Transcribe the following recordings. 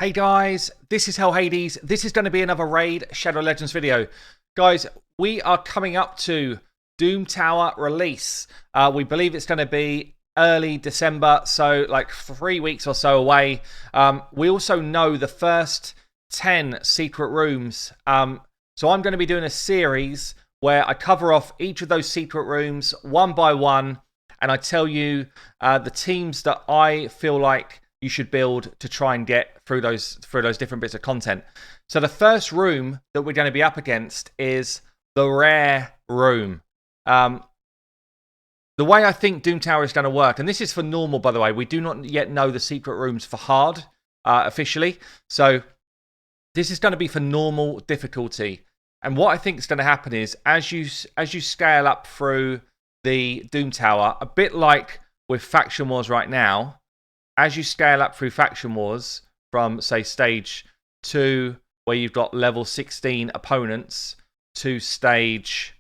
Hey guys, this is Hell Hades. This is going to be another Raid Shadow Legends video. Guys, we are coming up to Doom Tower release. We believe it's going to be early December, so like 3 weeks or so away. We also know the first 10 secret rooms. So I'm going to be doing a series where I cover off each of those secret rooms one by one, and I tell you the teams that I feel like you should build to try and get through those different bits of content. So the first room that we're going to be up against is the rare room. The way I think Doom Tower is going to work, and this is for normal, by the way, we do not yet know the secret rooms for hard officially. So this is going to be for normal difficulty. And what I think is going to happen is as you scale up through the Doom Tower, a bit like with Faction Wars right now, as you scale up through Faction Wars from, say, stage 2, where you've got level 16 opponents, to stage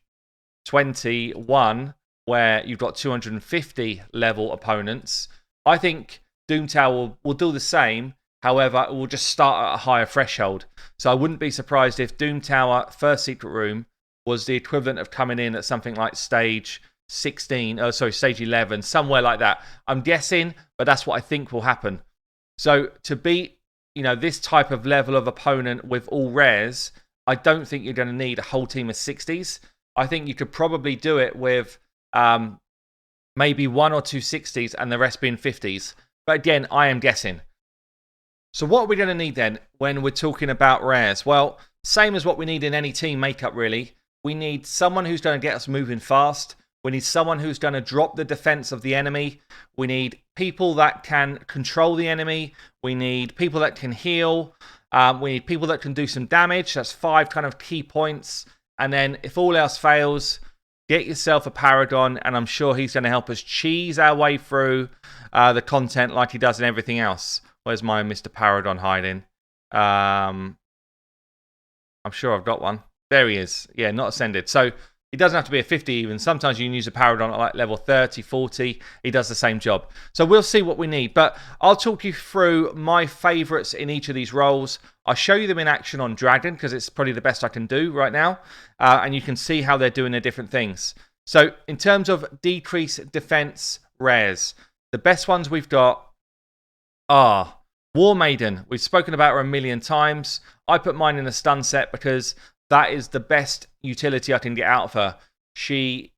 21, where you've got 250 level opponents, I think Doom Tower will do the same. However, it will just start at a higher threshold. So I wouldn't be surprised if Doom Tower First Secret Room was the equivalent of coming in at something like stage 11, somewhere like that. I'm guessing, but that's what I think will happen. So to beat, this type of level of opponent with all rares, I don't think you're going to need a whole team of 60s. I think you could probably do it with maybe 1 or 2 60s and the rest being 50s. But again, I am guessing. So what are we going to need then when we're talking about rares? Well, same as what we need in any team makeup, really. We need someone who's going to get us moving fast. We need someone who's going to drop the defense of the enemy. We need people that can control the enemy. We need people that can heal. We need people that can do some damage. That's 5 kind of key points. And then if all else fails, get yourself a Paragon, and I'm sure he's going to help us cheese our way through the content like he does in everything else. Where's my Mr. Paragon hiding? I'm sure I've got one. There he is. Yeah, not ascended. So it doesn't have to be a 50 even. Sometimes you can use a Paragon at like level 30, 40. He does the same job. So we'll see what we need. But I'll talk you through my favourites in each of these roles. I'll show you them in action on Dragon because it's probably the best I can do right now. And you can see how they're doing their different things. So in terms of decrease defense rares, the best ones we've got are War Maiden. We've spoken about her a million times. I put mine in a stun set because that is the best utility I can get out of her. She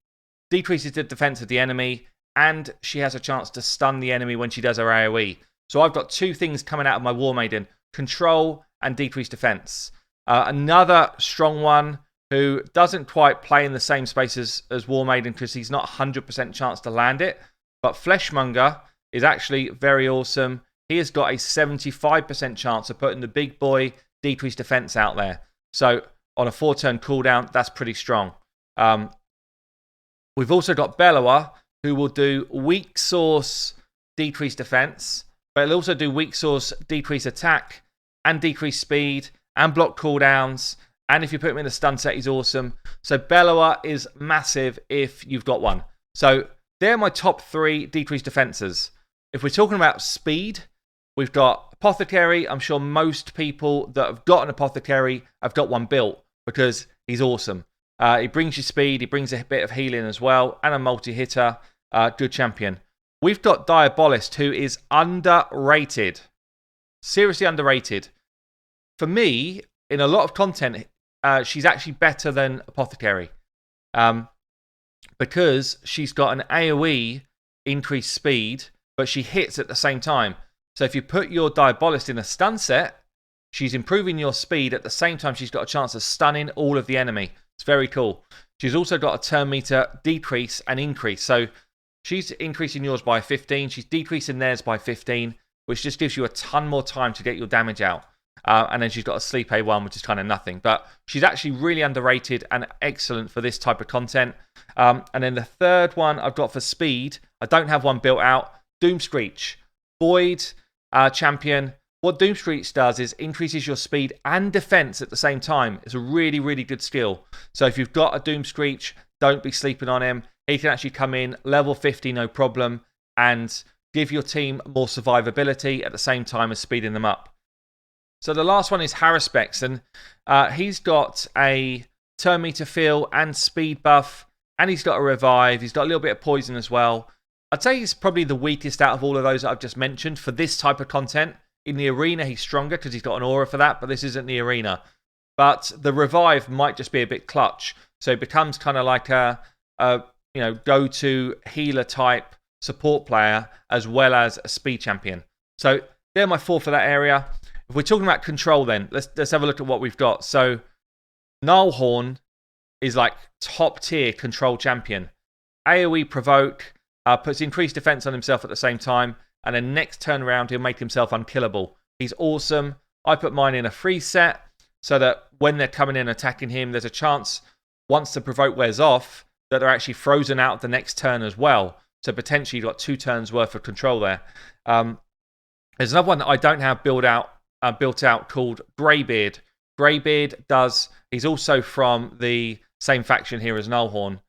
decreases the defense of the enemy, and she has a chance to stun the enemy when she does her AoE. So I've got 2 things coming out of my War Maiden: control and decreased defense. Another strong one who doesn't quite play in the same space as War Maiden because he's not 100% chance to land it, but Fleshmonger is actually very awesome. He has got a 75% chance of putting the big boy decreased defense out there. So on a 4-turn cooldown, that's pretty strong. We've also got Bellower, who will do weak source decreased defense, but it'll also do weak source decreased attack and decreased speed and block cooldowns. And if you put him in a stun set, he's awesome. So Bellower is massive if you've got one. So they're my top 3 decreased defenses. If we're talking about speed, we've got Apothecary. I'm sure most people that have got an Apothecary have got one built because he's awesome. He brings you speed, he brings a bit of healing as well, and a multi-hitter. Good champion. We've got Diabolist, who is underrated. Seriously underrated. For me, in a lot of content, she's actually better than Apothecary. Because she's got an AoE increased speed, but she hits at the same time. So if you put your Diabolist in a stun set, she's improving your speed at the same time she's got a chance of stunning all of the enemy. It's very cool. She's also got a turn meter decrease and increase. So she's increasing yours by 15. She's decreasing theirs by 15, which just gives you a ton more time to get your damage out. And then she's got a sleep A1, which is kind of nothing. But she's actually really underrated and excellent for this type of content. And then the third one I've got for speed, I don't have one built out, Doomscreech. Void champion. What Doomscreech does is increases your speed and defense at the same time. It's a really, really good skill. So if you've got a Doomscreech, don't be sleeping on him. He can actually come in level 50, no problem, and give your team more survivability at the same time as speeding them up. So the last one is Haruspex, and he's got a turn meter feel and speed buff, and he's got a revive. He's got a little bit of poison as well. I'd say he's probably the weakest out of all of those that I've just mentioned for this type of content. In the arena, he's stronger because he's got an aura for that, but this isn't the arena. But the revive might just be a bit clutch, so it becomes kind of like a go-to healer type support player as well as a speed champion. So they're my 4 for that area. If we're talking about control, then let's have a look at what we've got. So Nullhorn is like top tier control champion. AoE provoke, puts increased defense on himself at the same time, and then next turn around he'll make himself unkillable. He's awesome. I put mine in a freeze set so that when they're coming in attacking him, there's a chance once the provoke wears off that they're actually frozen out the next turn as well. So potentially you've got 2 turns worth of control there. There's another one that I don't have built out called Greybeard. Greybeard he's also from the same faction here as Nullhorn.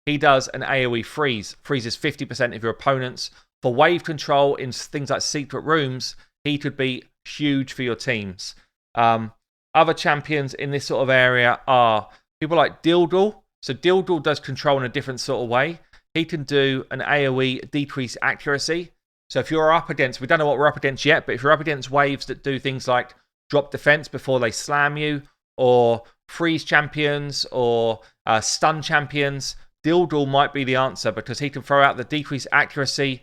He does an AoE freeze. Freezes 50% of your opponents. For wave control in things like secret rooms, he could be huge for your teams. Other champions in this sort of area are people like Dildal. So Dildal does control in a different sort of way. He can do an AoE decrease accuracy. So if you're up against, we don't know what we're up against yet, but if you're up against waves that do things like drop defense before they slam you, or freeze champions, or stun champions, Dildal might be the answer because he can throw out the decreased accuracy,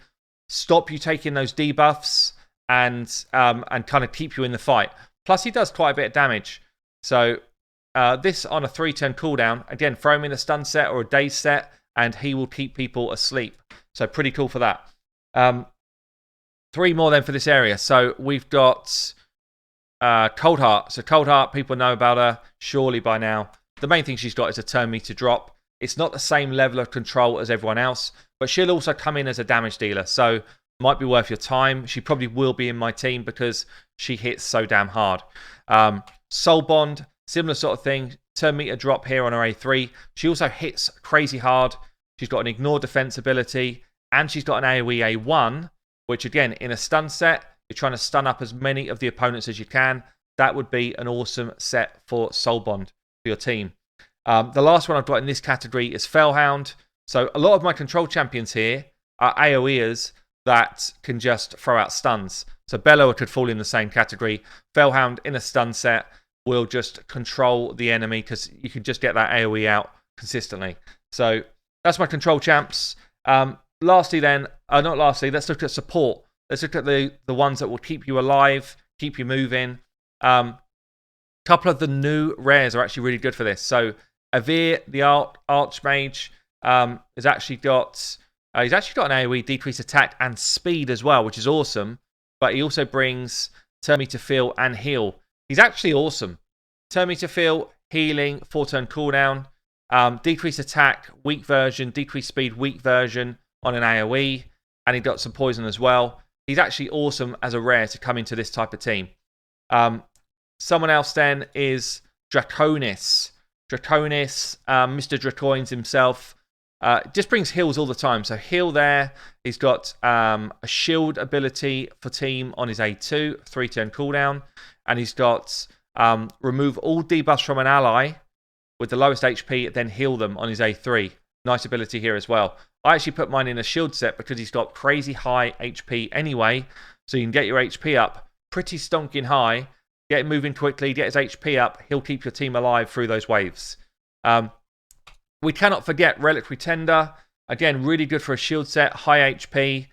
stop you taking those debuffs, and kind of keep you in the fight. Plus, he does quite a bit of damage. So this on a 3-turn cooldown, again, throw him in a stun set or a daze set, and he will keep people asleep. So pretty cool for that. 3 more then for this area. So we've got Coldheart. So Coldheart, people know about her surely by now. The main thing she's got is a turn meter drop. It's not the same level of control as everyone else, but she'll also come in as a damage dealer. So might be worth your time. She probably will be in my team because she hits so damn hard. Soul Bond, similar sort of thing. Turn meter drop here on her A3. She also hits crazy hard. She's got an ignore defense ability, and she's got an AoE A1, which again, in a stun set, you're trying to stun up as many of the opponents as you can. That would be an awesome set for Soul Bond for your team. The last one I've got in this category is Fellhound. So a lot of my control champions here are AoEers that can just throw out stuns. So Bellower could fall in the same category. Fellhound in a stun set will just control the enemy because you can just get that AoE out consistently. So that's my control champs. Lastly then, not lastly, let's look at support. Let's look at the ones that will keep you alive, keep you moving. Couple of the new rares are actually really good for this. So Avir, the Archmage, has actually got an AoE decrease attack and speed as well, which is awesome. But he also brings turn meter feel and heal. He's actually awesome. Turn meter feel, healing, 4-turn cooldown, decrease attack, weak version, decrease speed, weak version on an AoE, and he got some poison as well. He's actually awesome as a rare to come into this type of team. Someone else then is Draconis. Draconis, Mr. Dracoins himself, just brings heals all the time. So heal there. He's got a shield ability for team on his A2, 3-turn cooldown. And he's got remove all debuffs from an ally with the lowest HP, then heal them on his A3. Nice ability here as well. I actually put mine in a shield set because he's got crazy high HP anyway. So you can get your HP up pretty stonking high. Get him moving quickly, get his HP up. He'll keep your team alive through those waves. We cannot forget Reliquary Tender. Again, really good for a shield set, high HP.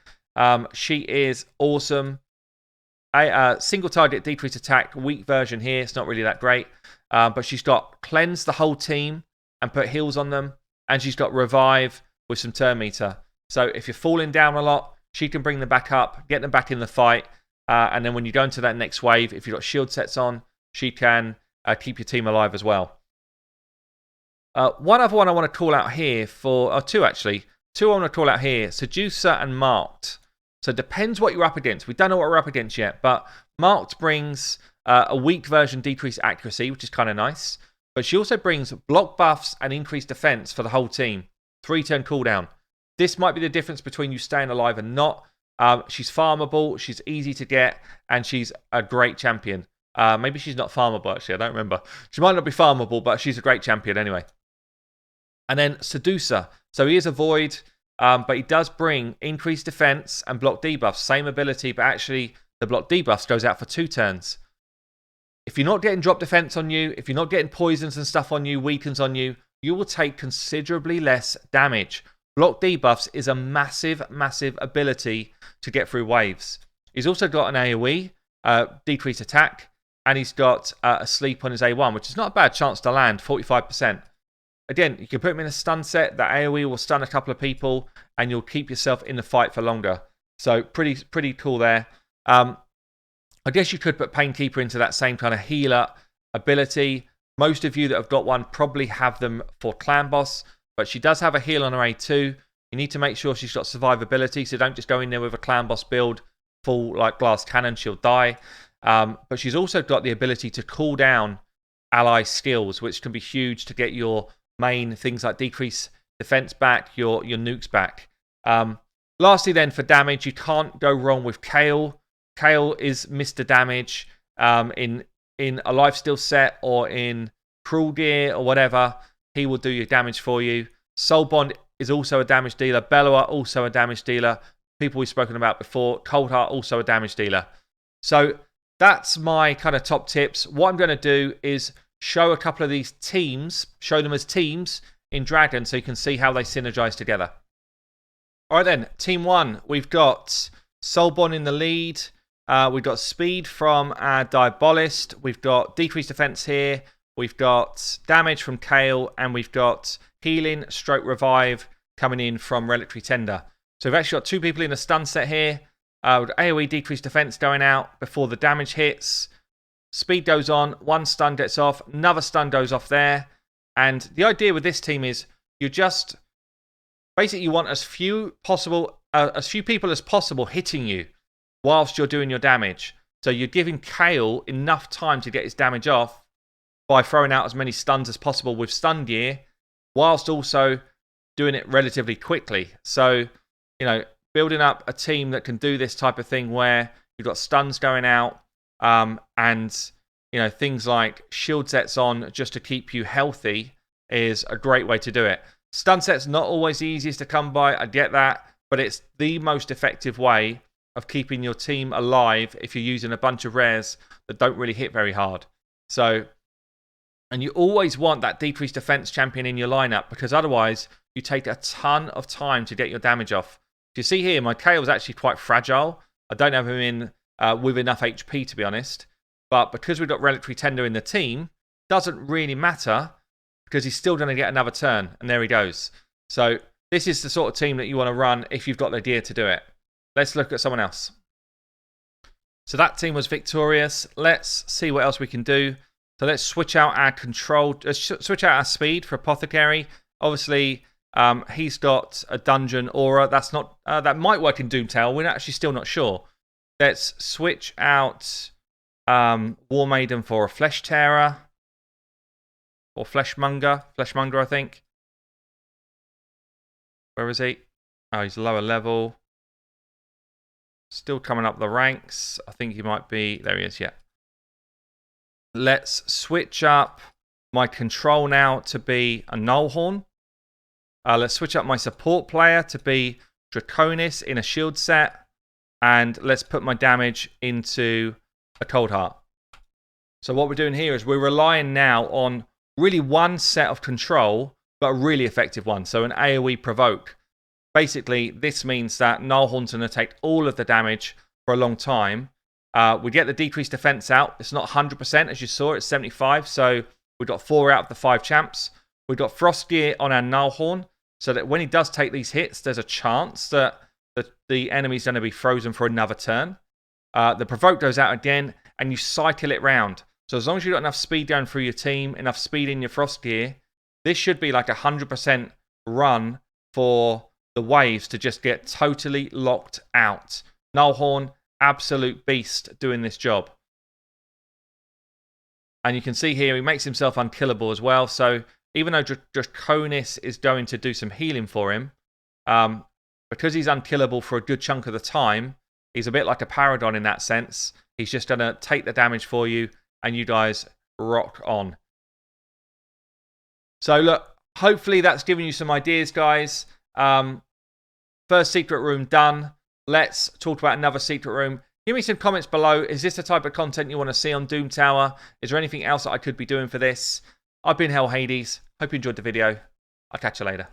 She is awesome. A single target decrease attack, weak version here. It's not really that great. But she's got cleanse the whole team and put heals on them. And she's got revive with some turn meter. So if you're falling down a lot, she can bring them back up, get them back in the fight. And then when you go into that next wave, if you've got shield sets on, she can keep your team alive as well. One other one I want to call out here two actually. Two I want to call out here, Seducer and Marked. So it depends what you're up against. We don't know what we're up against yet, but Marked brings a weak version decreased accuracy, which is kind of nice. But she also brings block buffs and increased defense for the whole team. 3-turn cooldown. This might be the difference between you staying alive and not. She's farmable, she's easy to get, and she's a great champion. Maybe she's not farmable, actually. I don't remember. She might not be farmable, but she's a great champion anyway. And then Seducer. So he is a void, but he does bring increased defense and block debuffs. Same ability, but actually the block debuffs goes out for 2 turns. If you're not getting drop defense on you, if you're not getting poisons and stuff on you, weakens on you, you will take considerably less damage. Block debuffs is a massive, massive ability to get through waves. He's also got an AoE, decreased attack, and he's got a sleep on his A1, which is not a bad chance to land, 45%. Again, you can put him in a stun set. That AoE will stun a couple of people, and you'll keep yourself in the fight for longer. So pretty cool there. I guess you could put Painkeeper into that same kind of healer ability. Most of you that have got one probably have them for Clan Boss, but she does have a heal on her A2. You need to make sure she's got survivability, so don't just go in there with a Clan Boss build, full like glass cannon, she'll die. But she's also got the ability to cool down ally skills, which can be huge to get your main things like decrease defense back, your nukes back. Lastly then, for damage, you can't go wrong with Kale. Kale is Mr. Damage in a lifesteal set or in cruel gear or whatever. He will do your damage for you. Soulbond is also a damage dealer. Bellower, also a damage dealer. People we've spoken about before. Coldheart, also a damage dealer. So that's my kind of top tips. What I'm going to do is show a couple of these teams, show them as teams in Dragon so you can see how they synergize together. All right then, Team 1, we've got Soulbond in the lead. We've got speed from our Diabolist. We've got decreased defense here. We've got damage from Kale. And we've got healing, stroke revive coming in from Reliquary Tender. So we've actually got 2 people in a stun set here. With AoE decreased defense going out before the damage hits. Speed goes on. 1 stun gets off. Another stun goes off there. And the idea with this team is you just... Basically, you want as few people as possible hitting you whilst you're doing your damage. So you're giving Kale enough time to get his damage off by throwing out as many stuns as possible with stun gear, whilst also doing it relatively quickly. So, you know, building up a team that can do this type of thing where you've got stuns going out and, you know, things like shield sets on just to keep you healthy is a great way to do it. Stun set's not always the easiest to come by, I get that, but it's the most effective way of keeping your team alive if you're using a bunch of rares that don't really hit very hard. So, and you always want that decreased defense champion in your lineup because otherwise you take a ton of time to get your damage off. You see here, my Kale was actually quite fragile. I don't have him in with enough HP to be honest, but because we've got Reliquary Tender in the team, doesn't really matter because he's still going to get another turn, and there he goes. So this is the sort of team that you want to run if you've got the gear to do it. Let's look at someone else. So that team was victorious. Let's see what else we can do. So let's switch out our control, switch out our speed for Apothecary. Obviously, he's got a dungeon aura. That's not that might work in Doomtail. We're actually still not sure. Let's switch out War Maiden for a Flesh Tearer. Or Fleshmonger. Fleshmonger, I think. Where is he? Oh, he's lower level. Still coming up the ranks. I think he might be... There he is, yeah. Let's switch up my control now to be a Nullhorn. Let's switch up my support player to be Draconis in a shield set. And let's put my damage into a Coldheart. So what we're doing here is we're relying now on really one set of control, but a really effective one. So an AoE provoke. Basically, this means that Nullhorn's going to take all of the damage for a long time. We get the decreased defense out. It's not 100% as you saw, it's 75. So we've got 4 out of the 5 champs. We've got Frost Gear on our Nullhorn, so that when he does take these hits, there's a chance that the enemy's going to be frozen for another turn. The provoke goes out again, and you cycle it round. So as long as you've got enough speed going through your team, enough speed in your Frost Gear, this should be like 100% run for the waves to just get totally locked out. Nullhorn, absolute beast doing this job. And you can see here, he makes himself unkillable as well. So even though Draconis is going to do some healing for him, because he's unkillable for a good chunk of the time, he's a bit like a Paragon in that sense. He's just going to take the damage for you, and you guys rock on. So look, hopefully that's given you some ideas, guys. First secret room done. Let's talk about another secret room. Give me some comments below. Is this the type of content you want to see on Doom Tower? Is there anything else that I could be doing for this? I've been Hell Hades. Hope you enjoyed the video. I'll catch you later.